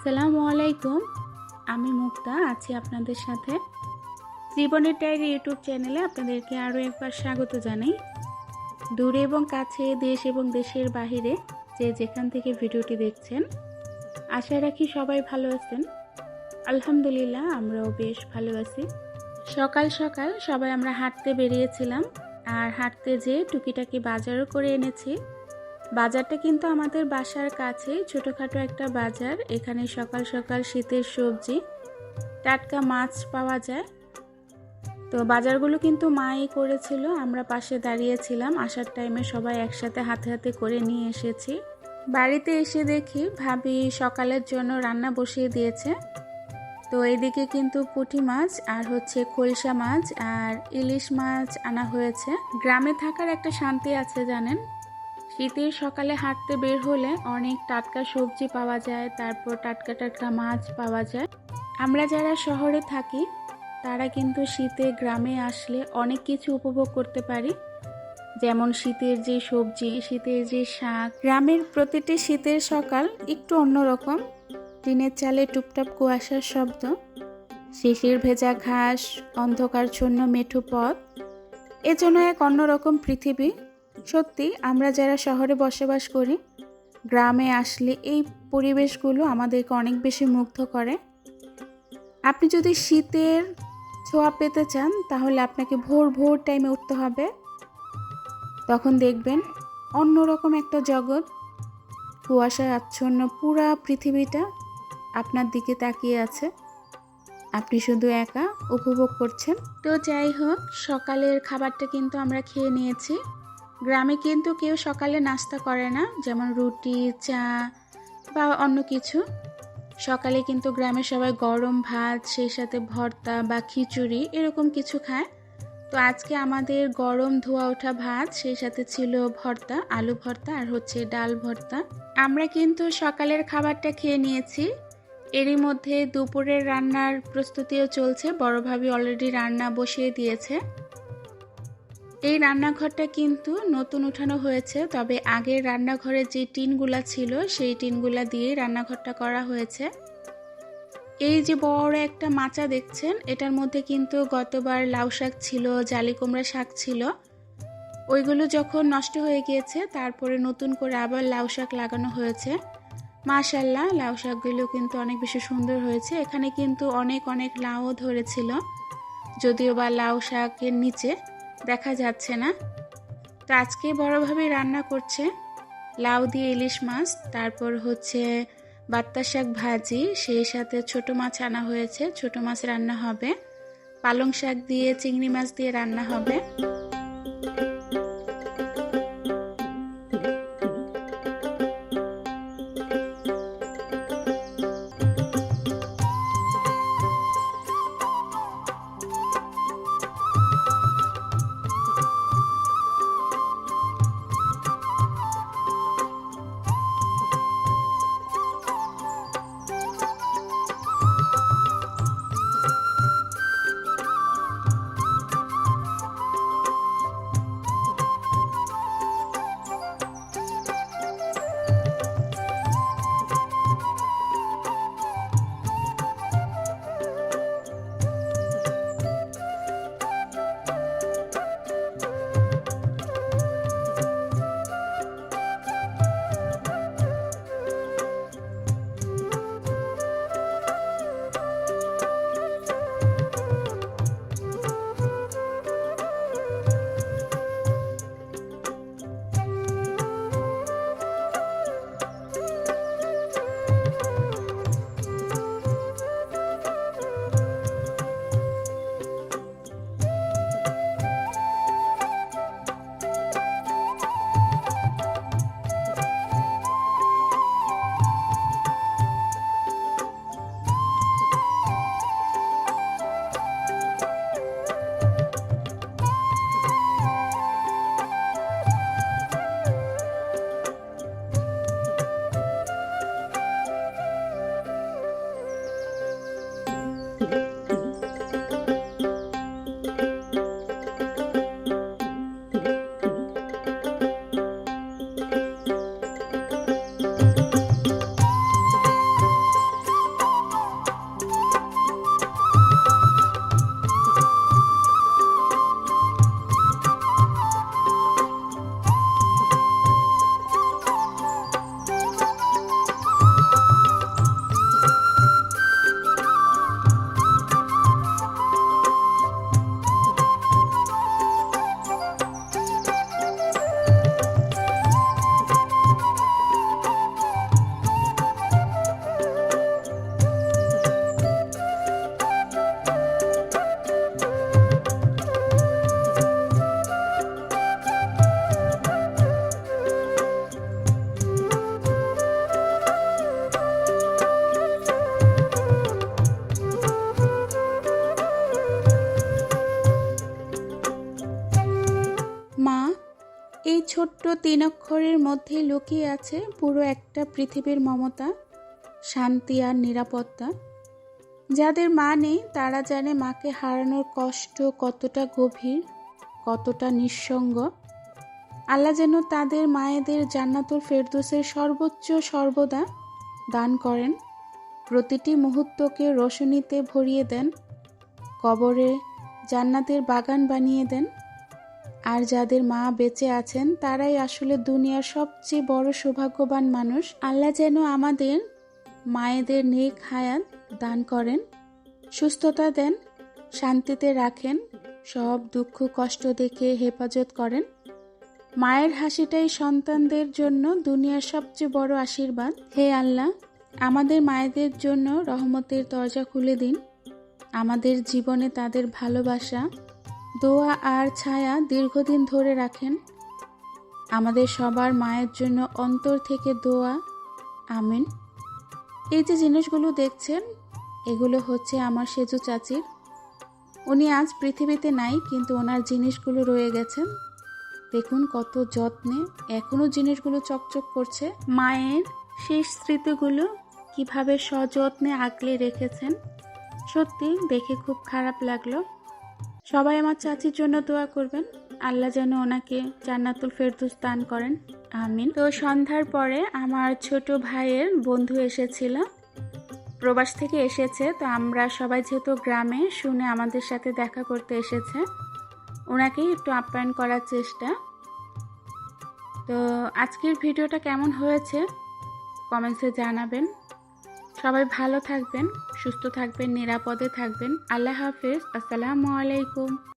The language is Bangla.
আসসালামু আলাইকুম। আমি মুক্তা আছি আপনাদের সাথে। জীবনের ডায়েরি ইউটিউব চ্যানেলে আপনাদেরকে আরও একবার স্বাগত জানাই। দূরে এবং কাছে, দেশ এবং দেশের বাহিরে যে যেখান থেকে ভিডিওটি দেখছেন, আশা রাখি সবাই ভালো আছেন। আলহামদুলিল্লাহ, আমরাও বেশ ভালো আছি। সকাল সকাল সবাই আমরা হাঁটতে বেরিয়েছিলাম, আর হাঁটতে যেয়ে টুকিটাকি বাজারও করে এনেছি। বাজারটা কিন্তু আমাদের বাসার কাছেই, ছোটোখাটো একটা বাজার। এখানে সকাল সকাল শীতের সবজি, টাটকা মাছ পাওয়া যায়। তো বাজারগুলো কিন্তু মাই করেছিল, আমরা পাশে দাঁড়িয়েছিলাম। আসার টাইমে সবাই একসাথে হাতে হাতে করে নিয়ে এসেছি। বাড়িতে এসে দেখি ভাবি সকালের জন্য রান্না বসিয়ে দিয়েছে। তো এদিকে কিন্তু পুঁটি মাছ আর খলসা মাছ আর ইলিশ মাছ আনা হয়েছে। গ্রামে থাকার একটা শান্তি আছে জানেন। শীতের সকালে হাঁটতে বের হলে অনেক টাটকা সবজি পাওয়া যায়, তারপর টাটকা টাটকা মাছ পাওয়া যায়। আমরা যারা শহরে থাকি তারা কিন্তু শীতে গ্রামে আসলে অনেক কিছু উপভোগ করতে পারি, যেমন শীতের যে সবজি, শীতের যে শাক। গ্রামের প্রতিটি শীতের সকাল একটু অন্যরকম। টিনের চালে টুপটাপ কুয়াশার শব্দ, শিশির ভেজা ঘাস, অন্ধকারচ্ছন্ন মেঠো পথ, এজন্য এক অন্যরকম পৃথিবী। সত্যি, আমরা যারা শহরে বসবাস করি, গ্রামে আসলে এই পরিবেশগুলো আমাদেরকে অনেক বেশি মুগ্ধ করে। আপনি যদি শীতের ছোঁয়া পেতে চান তাহলে আপনাকে ভোর ভোর টাইমে উঠতে হবে। তখন দেখবেন অন্যরকম একটা জগৎ, কুয়াশায় আচ্ছন্ন পুরা পৃথিবীটা আপনার দিকে তাকিয়ে আছে। আপনি শুধু একা উপভোগ করছেন। তো যাই হোক, সকালের খাবারটা কিন্তু আমরা খেয়ে নিয়েছি। গ্রামে কিন্তু কেউ সকালে নাস্তা করে না, যেমন রুটি, চা বা অন্য কিছু। সকালে কিন্তু গ্রামের সবাই গরম ভাত, সেই সাথে ভর্তা বা খিচুড়ি এরকম কিছু খায়। তো আজকে আমাদের গরম ধোয়া ওঠা ভাত, সেই সাথে ছিল ভর্তা, আলু ভর্তা আর ডাল ভর্তা। আমরা কিন্তু সকালের খাবারটা খেয়ে নিয়েছি। এরই মধ্যে দুপুরের রান্নার প্রস্তুতিও চলছে। বড় ভাবি অলরেডি রান্না বসিয়ে দিয়েছে। এই রান্নাঘরটা কিন্তু নতুন উঠানো হয়েছে, তবে আগের রান্নাঘরে যে টিনগুলা ছিল সেই টিনগুলা দিয়ে রান্নাঘরটা করা হয়েছে। এই যে বড় একটা মাচা দেখছেন, এটার মধ্যে কিন্তু গতবার লাউ শাক ছিল, জালি কুমড়া শাক ছিল। ওইগুলো যখন নষ্ট হয়ে গিয়েছে, তারপরে নতুন করে আবার লাউ শাক লাগানো হয়েছে। মাশাআল্লাহ, লাউ শাকগুলো কিন্তু অনেক বেশি সুন্দর হয়েছে। এখানে কিন্তু অনেক অনেক লাউও ধরেছিল, যদিও বা লাউ শাকের নিচে দেখা যাচ্ছে না। তো আজকে বড়ভাবে রান্না করছে লাউ দিয়ে ইলিশ মাছ, তারপর বাত্তা শাক ভাজি, সেই সাথে ছোট মাছ আনা হয়েছে, ছোট মাছ রান্না হবে। পালং শাক দিয়ে চিংড়ি মাছ দিয়ে রান্না হবে। 3 অক্ষরের মধ্যে লুকিয়ে আছে পুরো একটা পৃথিবীর মমতা, শান্তি আর নিরাপত্তা। যাদের মা নেই তারা জানে মাকে হারানোর কষ্ট কতটা গভীর, কতটা নিঃসঙ্গ। আল্লাহ যেন তাদের মায়েদের জান্নাতুল ফেরদৌসের সর্বোচ্চ সর্বদা দান করেন, প্রতিটি মুহূর্তকে রোশনীতে ভরিয়ে দেন, কবরে জান্নাতের বাগান বানিয়ে দেন। আর যাদের মা বেঁচে আছেন তারাই আসলে দুনিয়ার সবচেয়ে বড় সৌভাগ্যবান মানুষ। আল্লাহ যেন আমাদের মায়েদের নেক হায়াত দান করেন, সুস্থতা দেন, শান্তিতে রাখেন, সব দুঃখ কষ্ট দেখে হেফাজত করেন। মায়ের হাসিটাই সন্তানদের জন্য দুনিয়ার সবচেয়ে বড় আশীর্বাদ। হে আল্লাহ, আমাদের মায়েদের জন্য রহমতের দরজা খুলে দিন। আমাদের জীবনে তাদের ভালোবাসা, দোয়া আর ছায়া দীর্ঘদিন ধরে রাখেন। আমাদের সবার মায়ের জন্য অন্তর থেকে দোয়া, আমিন। এই যে জিনিসগুলো দেখছেন এগুলো হচ্ছে আমার সেজু চাচির। উনি আজ পৃথিবীতে নাই, কিন্তু ওনার জিনিসগুলো রয়ে গেছেন। দেখুন কত যত্নে এখনো জিনিসগুলো চকচক করছে। মায়ের শেষ স্মৃতিগুলো কিভাবে সযত্নে আগলে রেখেছেন, সত্যি দেখে খুব খারাপ লাগলো। সবাই আমার চাচির জন্য দোয়া করবেন, আল্লাহ যেন ওনাকে জান্নাতুল ফেরদৌস দান করেন, আমিন। তো সন্ধ্যার পরে আমার ছোট ভাইয়ের বন্ধু এসেছিল, প্রবাস থেকে এসেছে। তো আমরা সবাই যেহেতু গ্রামে শুনে আমাদের সাথে দেখা করতে এসেছে, ওনাকেই একটু আপ্যায়ন করার চেষ্টা। তো আজকের ভিডিওটা কেমন হয়েছে কমেন্টসে জানাবেন। সবাই ভালো থাকবেন, সুস্থ থাকবেন, নিরাপদে থাকবেন। আল্লাহ হাফেজ, আসসালামু আলাইকুম।